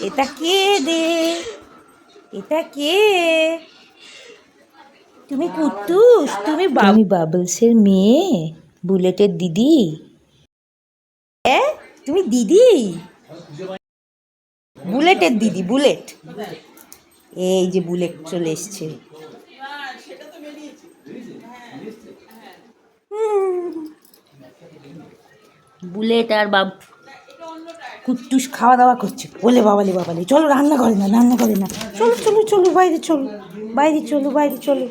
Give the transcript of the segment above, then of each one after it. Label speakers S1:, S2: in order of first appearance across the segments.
S1: এটা কে দে? এটা কে? তুমি কুট্টুস? তুমি বাবলসের মেয়ে? বুলেটের দিদি? তুমি দিদি? বুলেটের দিদি? বুলেট, এই যে বুলেট চলে এসছে। বুলেট আর কুট্টুস খাওয়া দাওয়া করছে। বলে বাবালে বাবালে, চলো রান্না করে না, রান্না করে না, চলো চলো চলো বাইরে চলো, বাইরে চলো, বাইরে চলো।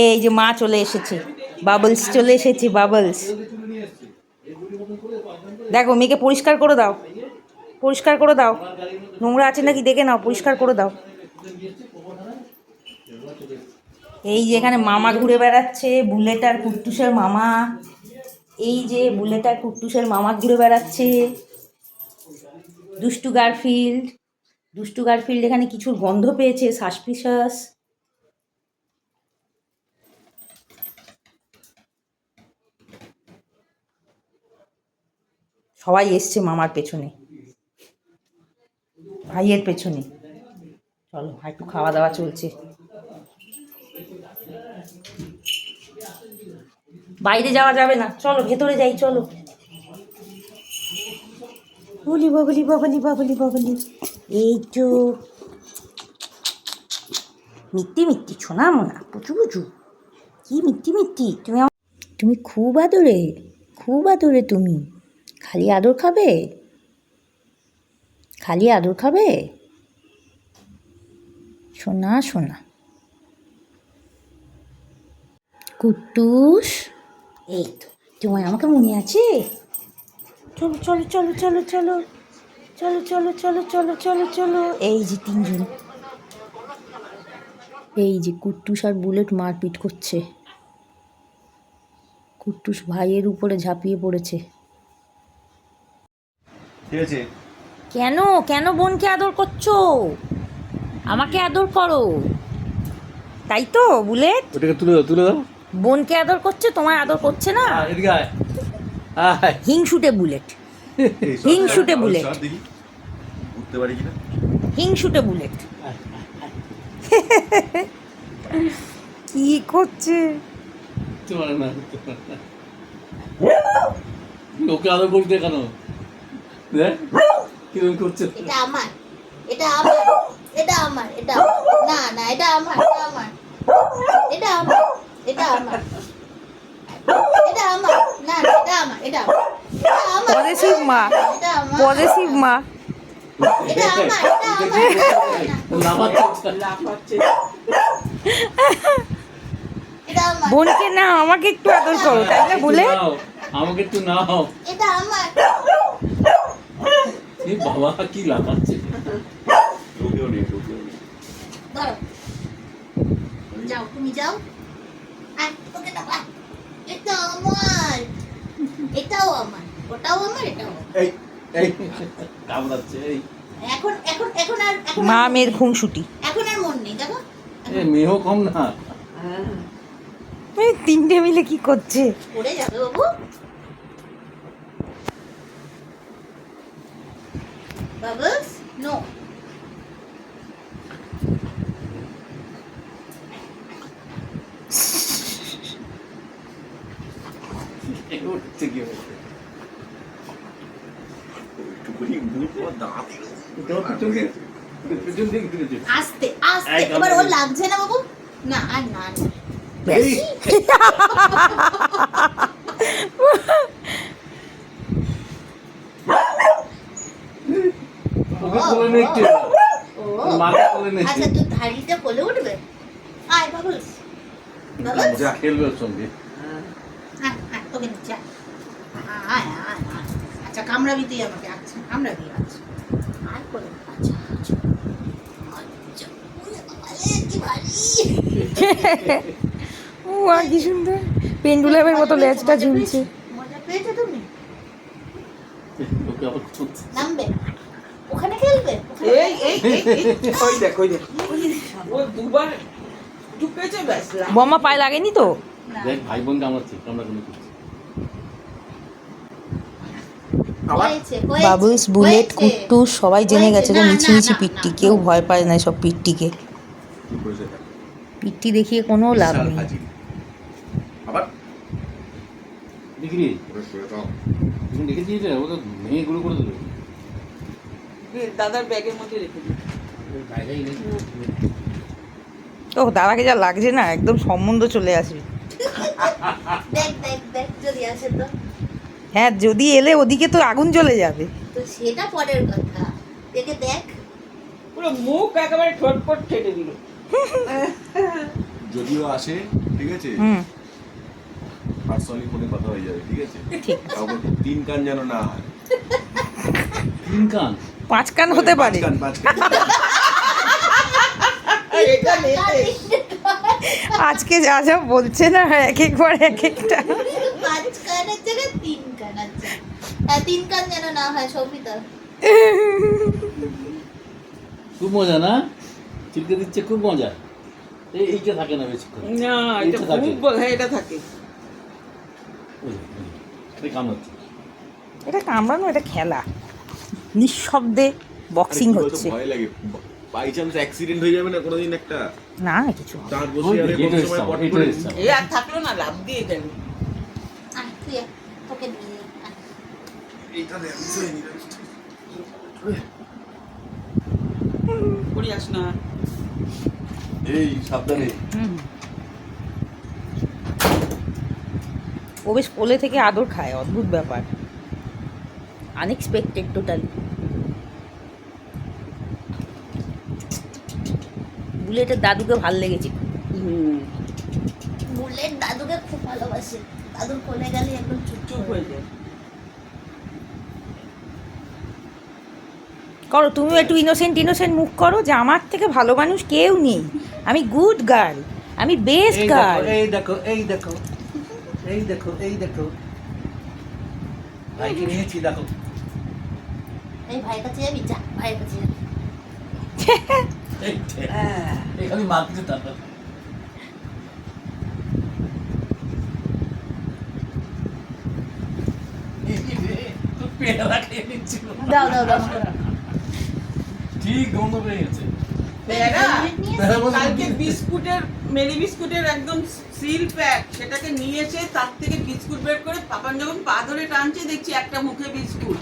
S1: এই যে মা চলে এসেছে, বাবলস চলে এসেছে, বাবলস। দেখো মেয়েকে পরিষ্কার করে দাও, পরিষ্কার করে দাও, নোংরা আছে নাকি দেখে নাও, পরিষ্কার করে দাও। এই যে এখানে মামা ঘুরে বেড়াচ্ছে, বুলেট আর কুট্টুসের মামা। এই যে বুলেট আর কুট্টুসের মামা ঘুরে বেড়াচ্ছে। দুষ্টু গারফিল্ড, দুষ্টু গারফিল্ড এখানে কিছুর গন্ধ পেয়েছে, সাসপিশাস। সবাই এসছে মামার পেছনে, ভাইয়ের পেছনে। চলো একটু খাওয়া দাওয়া চলছে। বাইরে যাওয়া যাবে না, চলো ভেতরে যাই, চলো। বলি বাবলি বাবলি বাবলি বাবলি, এই তো মিট্টি মিট্টি ছোনা মোনা পুচু পুচু, কি মিট্টি মিট্টি। তুমি খুব আদরে, খুব আদরে তুমি। খালি আদর খাবে, খালি আদর খাবে, সোনা সোনা কুট্টুস। এই তো তোমার আমাকে মনে আছে। চলো চলো চলো চলো চলো চলো চলো চলো চলো চলো চলো। এই যে তিনজন, এই যে কুট্টুস আর বুলেট মারপিট করছে। কুট্টুস ভাইয়ের উপরে ঝাঁপিয়ে পড়েছে। কেন কেন বোনকে আদর করছো? আমাকে আদর করো, তাই তো বুলেট?
S2: ওটাকে তুলে দাও, তুলে দাও।
S1: বোনকে আদর করছে, তোমায় আদর করছে না।
S2: এদিকে আয়, আয়।
S1: হিংসুটে বুলেট, হিংসুটে বুলেট,
S2: উঠতে পারি কিনা?
S1: হিংসুটে বুলেট। কি করছে?
S2: তোমার না, ওকে আদর করতে কেন? দেখ কিরকম করছে।
S3: এটা আমার, এটা আমার, এটা আমার, এটা না না, এটা আমার, এটা আমার, এটা আমার, এটা আমার, এটা আমার, না না, এটা আমার, এটা আমার,
S1: পজিটিভ মা,
S3: এটা আমার,
S1: পজিটিভ মা।
S3: এটা আমার, এটা আমার,
S2: লাফাচ্ছে।
S3: এটা আমার,
S1: বোনকে না আমাকে একটু আদর করো, তাই না বলে?
S2: নাও, আমাকে একটু নাও।
S3: এটা আমার।
S2: এই বাবা কি লাফাচ্ছে। ঢুকেও নেই, ঢুকেও নেই।
S3: ধরো, যাও তুমি যাও। আর ওকে দাও, এটা আমার, এটাও আমার, ওটাও আমার, এটাও আমার।
S2: এই এই কামড়াচ্ছে। এই
S3: এখন এখন এখন আর এখন
S1: মা
S3: আর মন
S1: মেয়ের
S3: নেই।
S1: খুনসুটি।
S3: এখন আর মন নেই, দেখো
S2: এই মেয়েও কম না।
S1: এই তিনটে মিলে কি করছে?
S3: পড়ে যাবে বাবু। Bubbles no.
S2: উঠছে কি হচ্ছে? পেছন দিকে ফিরেছে।
S3: আস্তে আস্তে,
S2: এই
S3: এবার
S2: কামড়ে
S3: ওর
S2: দিয়েছে।
S3: লাগছে না বাবু? না আর না না।
S2: এই, ওকে কোলে নে একটু।
S3: ও
S2: মাকে কোলে নে।
S3: আচ্ছা, তুই ধাড়িটা কোলে উঠবে? আয় বাবলস, বাবলস
S2: যা খেলবে ওর সঙ্গে।
S3: আয় আয়, তোকে নিচে আয়, আয় আয় আয়। আচ্ছা কামড়াবি তুই আমাকে? আচ্ছা কামড়াবি, আচ্ছা আয় কোলে, আচ্ছা আচ্ছা আচ্ছা। ওরে বাবা রে, কি ভারী।
S1: ও আর কি সুন্দর, পেন্ডুলামের মতো লেজটা ঝুলছে।
S3: মজা পেয়েছো তুমি?
S2: ওকে আবার করছে।
S3: নামবে ওখানে, খেলবে ওখানে?
S4: ওই দেখ ওই দেখ ও দুবার ঢুকেছে ব্যাস।
S1: বোমা পায়ে লাগেনি তো?
S3: না।
S2: দেখ ভাই বোন কামড়াচ্ছে, কামড়া কামড়ি করছে।
S3: হয়েছে, হয়েছে,
S1: বাবুলস, বুলেট,
S3: হয়েছে।
S1: কুট্টুস সবাই জেনে
S3: হয়েছে,
S1: গেছে যে
S3: না,
S1: মিছিমিছি
S3: না, না,
S1: পিট্টি,
S3: না,
S1: কেউ
S3: না।
S1: ভয় পায় না সব পিট্টিকে।
S2: কি করেছে এটা?
S1: পিট্টি দেখিয়ে কোনো লাভ
S2: বিশাল
S1: নেই।
S2: হাজির। আবার দেখি তুমি দেখেছি এটা ও তো ভেঙে গুলো করে দেবে
S4: দাদার ব্যাগের মধ্যে রেখে দিই।
S2: জায়গাই নেই
S1: ও দাদাকে যা লাগছে না, একদম সম্বন্ধ চলে আসবে।
S3: দেখ দেখ দেখ যদি আসে তো
S1: হ্যাঁ, যদি এলে ওদিকে তো আগুন জ্বলে যাবে।
S3: তো সেটা পরের কথা, দেখে দেখ।
S4: পুরো মুখ একেবারে ঠটপট ফেটে দিল।
S2: যদিও আসে, ঠিক আছে,
S1: হুম,
S2: পার্সোনালি ফোনে কথা হয়ে যাবে, ঠিক আছে,
S1: ঠিক।
S2: কাউকে 3 কান যেন না হয়। 3 কান
S1: 5 কান হতে পারে।
S2: 5 কান
S4: এটা নেতে।
S1: আজকে যা যা বলছে না, এক একবার এক একটা।
S3: 5 কানের জায়গায় 3 কান আছে। হ্যাঁ, 3 কান যেন না হয় সৌমিতা।
S2: খুব মজা না, চিলকে দিচ্ছে, খুব মজা। এইটা থাকে না বেশিক্ষণ।
S4: না, এটা
S2: এইটা থাকে।
S4: খুব বল, হ্যাঁ এটা থাকে।
S2: এটা কামড়াচ্ছে।
S1: এটা কামড়ানো, এটা খেলা। নিঃশব্দে বক্সিং
S5: আরে কি বলতো,
S1: হচ্ছে।
S5: ভয় লাগে বাই চান্স অ্যাক্সিডেন্ট হয়ে যাবে না কোনোদিন একটা,
S1: না কিছু হবে না।
S5: দাঁত
S2: ওই
S5: বসে যাবে
S2: এটা
S5: কোনো সময়
S2: ইচ্ছা,
S5: পট
S2: এটা
S5: করে।
S2: ইচ্ছা।
S4: এই আর থাকলো না, লাভ দিয়ে যাবে।
S3: আয়, তুই আয়, তোকে দিয়ে আয়।
S5: এইটা দেখ, মিশে নি রে।
S4: করিয়াস না।
S2: এই সাবধানে।
S1: হুম। ও বেশ কোলে থেকে আদর খায়, অদ্ভুত ব্যাপার, আনএক্সপেক্টেড টোটালি। বুলেটের দাদুকে ভাল লেগেছে।
S3: বুলেট দাদুকে খুব ভালোবাসে, দাদুর কোলে গেলে একদম চুপ
S4: চুপ হয়ে যায়।
S1: করো তুমিও একটু ইনোসেন্ট ইনোসেন্ট মুখ করো, যে আমার থেকে ভালো মানুষ কেউ নেই, আমি গুড গার্ল, আমি বেস্ট
S2: এই
S1: গার্ল।
S2: দেখো, এই দেখো, এই দেখো, এই দেখো, এই দেখো, ভাইকে নিয়েছি, দেখো।
S3: এই ভাইয়ের কাছে যাবি, যা ভাইয়ের কাছে যাবি।
S2: এই যে, এখানে মারতে তারপর পেয়ারা খেয়ে নিচ্ছিল।
S3: দাও দাও দাও আমাকে দাও।
S2: ঠিক গন্ধ পেয়ে গেছে।
S4: প্যারা,
S2: প্যারা বলতে
S4: কালকে
S2: কি?
S4: বিস্কুটের, মেরি বিস্কুটের একদম সিল প্যাক, সেটাকে নিয়েছে, তার থেকে বিস্কুট বের করে পাপান যখন পা ধরে টানছে, দেখছি একটা মুখে বিস্কুট।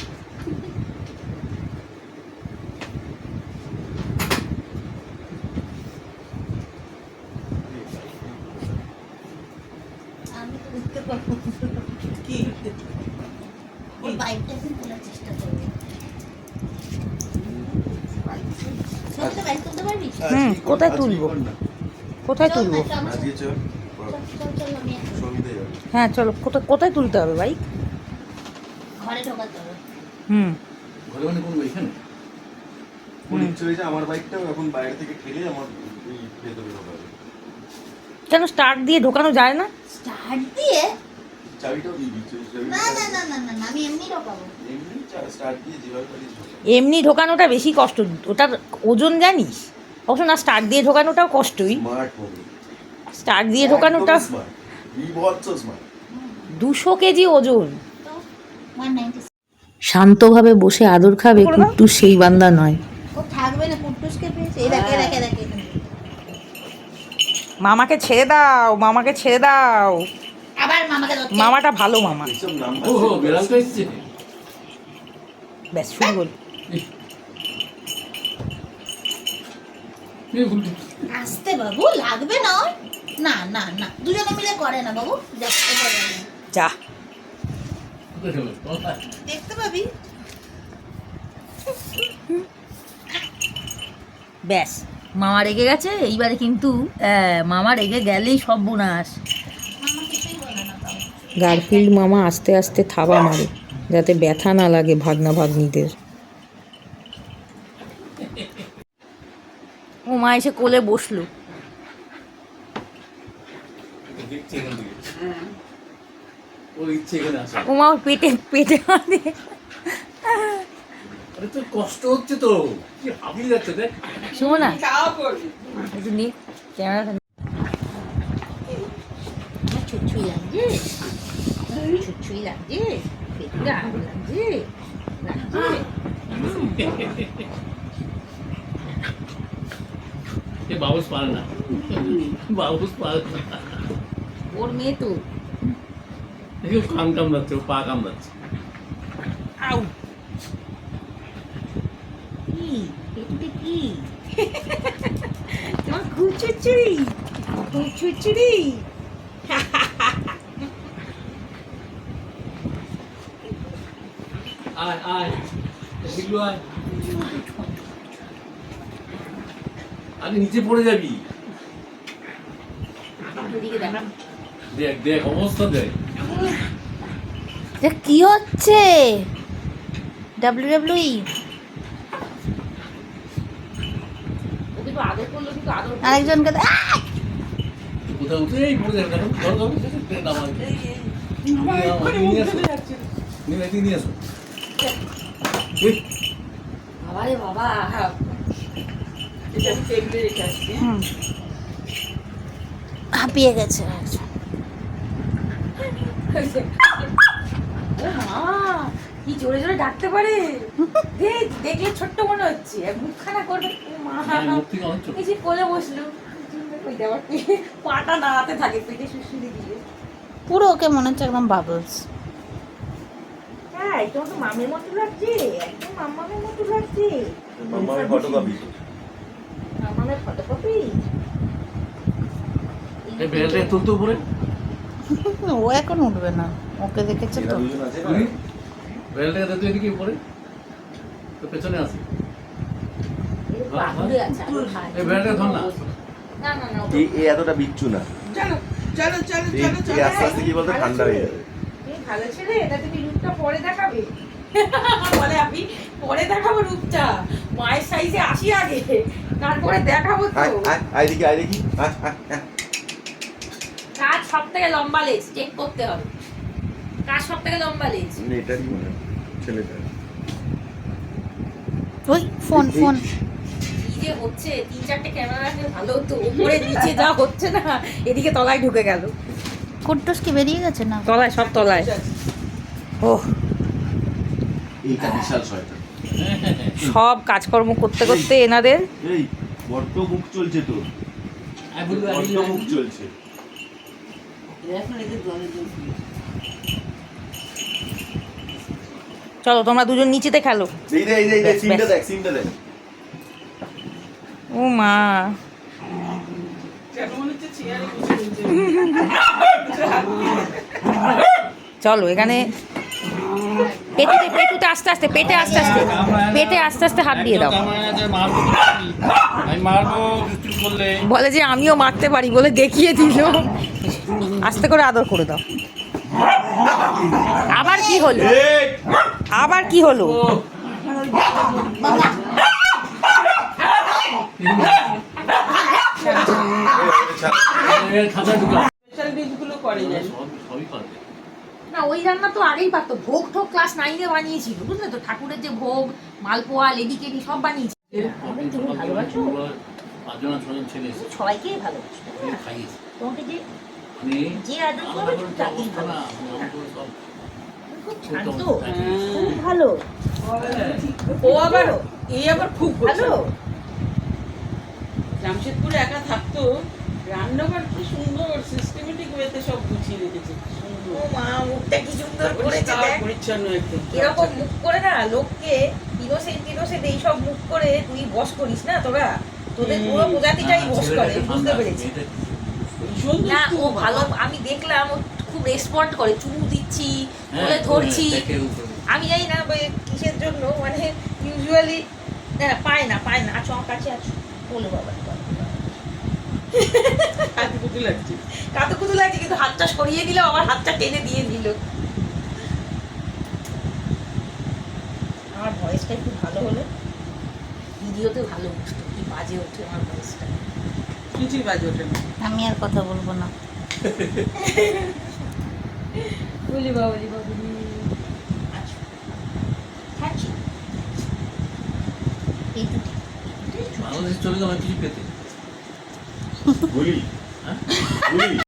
S3: আমি তো বুঝতে পারবো না।
S4: কি
S3: ওর বাইকটা এখন তোলার চেষ্টা করবো। সত্যি বাইক তুলতে পারবি?
S1: হুম, কোথায় তুলবো? কোথায়
S3: চল,
S1: তুলবো?
S3: বাইকটা আমার সাথে-
S5: আজকে চল,
S3: চল, চল, চল, আমি আসছি।
S5: সঙ্গীতে যাবে।
S1: হ্যাঁ চলো, কোথায় কোথায় তুলতে হবে বাইক?
S3: ঘরে ঢোকাতে হবে।
S1: হুম,
S2: ঘরে মানে কোন এখানে?
S5: ওর ইচ্ছে হয়েছে আমার বাইকটাও এখন বাইরে থেকে ঠেলে আমার ওই ভেতরে ঢোকাবে।
S1: কেন স্টার্ট দিয়ে ঢোকানো যায় না?
S3: স্টার্ট দিয়ে?
S5: চাবিটাও দিয়ে দিচ্ছে,
S3: না না না না না না, আমি এমনি ঢোকাবো।
S5: এমনি স্টার্ট দিয়ে যেভাবে পারিস ঢোকা।
S1: এমনি ঢোকানোটা বেশি কষ্ট, ওটার ওজন জানিস? অবশ্য না, স্টার্ট দিয়ে ঢোকানোটাও কষ্টই,
S5: স্মার্ট হবে,
S1: স্টার্ট দিয়ে ঢোকানোটা
S5: স্মার্ট, বিভৎস স্মার্ট।
S1: 200 কেজি ওজন।
S3: তো 196।
S1: শান্তভাবে বসে আদর খাবে কুট্টু, সেই বান্দা নয়।
S3: ও থাকবে না, কুট্টুসকে পেয়েছে। এই দেখে দেখে দেখে।
S1: মামাকে ছেড়ে দাও, মামাকে ছেড়ে দাও।
S3: আবার মামাকে ধরছে।
S1: মামাটা ভালো মামা।
S5: এইসব নাম
S2: ও হো, বেড়ালটা এসছে।
S1: ব্যাস শুরু হল।
S2: এই ভুলটা।
S3: আসতে বাবু, লাগবে না ওর? না না না, দুজনে মিলে করে না বাবু, দেখতে পাবে না।
S1: যা,
S2: কোথায় গেল?
S3: দেখতে পাবি।
S1: ব্যাস মামা রেগে গেছে এইবারে, কিন্তু মামা রেগে গেলেই সব বোনাস।
S3: মামা কিছুই বলে না তাও।
S1: গারফিল্ড মামা আস্তে আস্তে থাবা মারে, যাতে ব্যথা না লাগে ভাগনা ভাগ্নিদের। ও মা এসে কোলে বসলো।
S2: দেখছি এখান থেকে। ওর ইচ্ছে এখানে আসা।
S1: ও মা ওর পেটে পেটে মানে
S2: আরে তোর কষ্ট হচ্ছে তো, কি হাবিয়ে যাচ্ছে দেখ।
S1: শোনো না,
S4: খাওয়া করবি।
S1: একটু নিয়ে ক্যামেরাটা
S3: আমার ছুঁচুই লাগছে, ছুঁচুই লাগছে, পেটটা লাগছে।
S2: এ বাবুস পারে না, বাবুস পারে না।
S1: ওর মেয়ে তো।
S2: দেখি ও কান কামড়াচ্ছে, ও পা কামড়াচ্ছে।
S1: আউ কি পেটে কি তোমার খুচুচুরি খুচুচুরি।
S2: আয় আয় বিল্লু আয়, আরে নিচে পড়ে যাবি।
S1: ওদিকে দেখা
S2: দেখ দেখ অবস্থা দেখ।
S1: কি হচ্ছে WWE? আরেকজনকে
S2: কোথাও উঠেই পড়ে যাবে, দেখো ধর ধর নামাই নিয়ে আসো, নিয়ে আসো। এই,
S1: বাবারে বাবা।
S4: এটা আমি টেবিলে রেখে আসছি।
S1: হাঁপিয়ে গেছে কি জোরে জোরে ডাকতে পারে। দেখলে ছোট্ট মনে হচ্ছে, মুখখানা করবে।
S2: মুখ থেকে অনেক ছোট।
S1: এই যে কোলে বসলো, পাটা নাড়াতে থাকে পেটে শুশুরি দিয়ে। পুরো ওকে মনে হচ্ছে একদম বাবলস। হ্যাঁ, তোমার তো মামের মতো লাগছে, একদম মামামের মতো লাগছে।
S5: মামার ফটোকপি।
S1: মামামের ফটোকপি।
S2: এই বেলটা তুলতে উপরে।
S1: ও এখন উঠবে না, ওকে দেখেছে তো।
S5: দুজন আছে না?
S2: বেলটাকে দে তুই এদিকে উপরে, তো পেছনে আসে। এই বেলটা ধর না।
S1: না না না,
S5: এই এতটা বিচ্ছু না।
S4: চলো চলো চলো
S5: এই
S4: চলো
S5: এই
S4: চলো।
S5: আস্তে আস্তে কি বলতো ঠান্ডা হয়ে যাবে।
S1: তুমি ভালো ছেলে, এটা তুমি রূপটা পরে দেখাবে। বলে আমি পরে দেখাবো রূপটা, মায়ের সাইজে আসি আগে, তারপরে দেখাবো তো।
S5: আয় আয় আয় দেখি আয় দেখি আয় আয় আয়।
S1: কার সব থেকে লম্বা লেজ চেক করতে হবে, কার সব থেকে লম্বা লেজ।
S5: এটারই মনে হয়, ছেলেটার।
S1: ওই ফোন ফোন কি যে হচ্ছে, 3-4টে ক্যামেরা রাখলে ভালো হতো। উপরে নিচে যা হচ্ছে না, এদিকে তলায় ঢুকে গেল। কুট্টুস কি বেরিয়ে গেছে না? তলায়, সব তলায়। ওহ,
S5: এইটা বিশাল শয়তান।
S1: সব কাজকর্ম করতে করতে এনাদের
S5: এই বড্ড মুখ চলছে তো,
S2: আয় বলবি
S5: বড্ড মুখ চলছে।
S1: চলো তোমরা দুজন নিচেতে খেলো।
S5: এই রে এই রে
S1: ব্যাস,
S5: সিনটা
S1: ব্যাস।
S5: দেখ সিনটা দেখ।
S1: ও মা,
S4: কেন মনে হচ্ছে চেয়ারে বসে রয়েছে।
S1: চলো এখানে পেটে পেটুতে আস্তে আস্তে, পেটে আস্তে আস্তে, পেটে আস্তে আস্তে হাত দিয়ে দাও।
S2: আমি মারবো দুষ্টুমি করলে।
S1: বলে যে আমিও মারতে পারি বলে দেখিয়ে দিল। আস্তে করে আদর করে দাও। আবার কি হলো, আবার কি হলো?
S2: খাতা ঢুকা
S4: স্পেশাল ডিশগুলো করে জানি।
S2: সবই পারবে।
S1: না, ওই রান্না তো আগেই পারতো। ভোগ ঠোক ক্লাস 9-এ বানিয়েছিল, বুঝলে তো? ঠাকুরের যে ভোগ, মালপোয়া, লেডিকেনি সব বানিয়েছিল। তুমি ভালোবাসো,
S2: 5জন 6জন ছেলে এসে
S1: সবাইকেই ভালোবাসো।
S2: খাইয়েছে।
S1: তোমাকে যে
S2: মানে
S1: যে আদর করবে তুমি তাকেই
S2: অবস্থা না,
S1: ভালোবাসো।
S2: সব
S1: খুব শান্ত,
S4: হ্যাঁ।
S1: খুব ভালো,
S4: ও আবার এই আবার খুব
S1: ভালো।
S4: জামশেদপুরে একা থাকতো, রান্নাঘর কি সুন্দর সিস্টেমেটিক ওয়েতে সব গুছিয়ে রেখেছে। সুন্দর।
S1: ও মা, মুখটা কি সুন্দর করেছে
S4: পরিষ্কার
S1: দেখ।
S4: পরিচ্ছন্ন একদম।
S1: এরকম মুখ করে না লোককে ইনোসেন্ট এইসব মুখ করে তুই বস করিস না তোরা। তোদের পুরো প্রজাতিটাই বস করে, বুঝতে পেরেছি।
S4: ভীষণ
S1: না,
S4: দুষ্টু
S1: ও
S4: বাবা।
S1: ভালো, আমি দেখলাম ও খুব রেসপন্ড করে, চুমু দিচ্ছি, বলে ধরছি। আমি জানি না কিসের জন্য, মানে ইউজুয়ালি পায় না আছো আমার কাছে আছো, বলো বাবা।
S4: কাতুকুতু লাগছে।
S1: কাতুকুতু লাগছে, কিন্তু হাতটা সরিয়ে দিল, আবার হাতটা টেনে দিয়ে দিল। আমার ভয়েসটা একটু ভালো হলো, ভিডিওতে ভালো বুঝতো, কি বাজে ওঠে আমার ভয়েসটা।
S4: কিছুই বাজে ওঠে না।
S1: আমি আর কথা বলবো না। বলি বাবা, বলি বাবা, আচ্ছা খাচ্ছি
S2: বাংলাদেশ চলে গেল কিছু পেতে।
S5: বলি
S2: হ্যাঁ
S5: বলি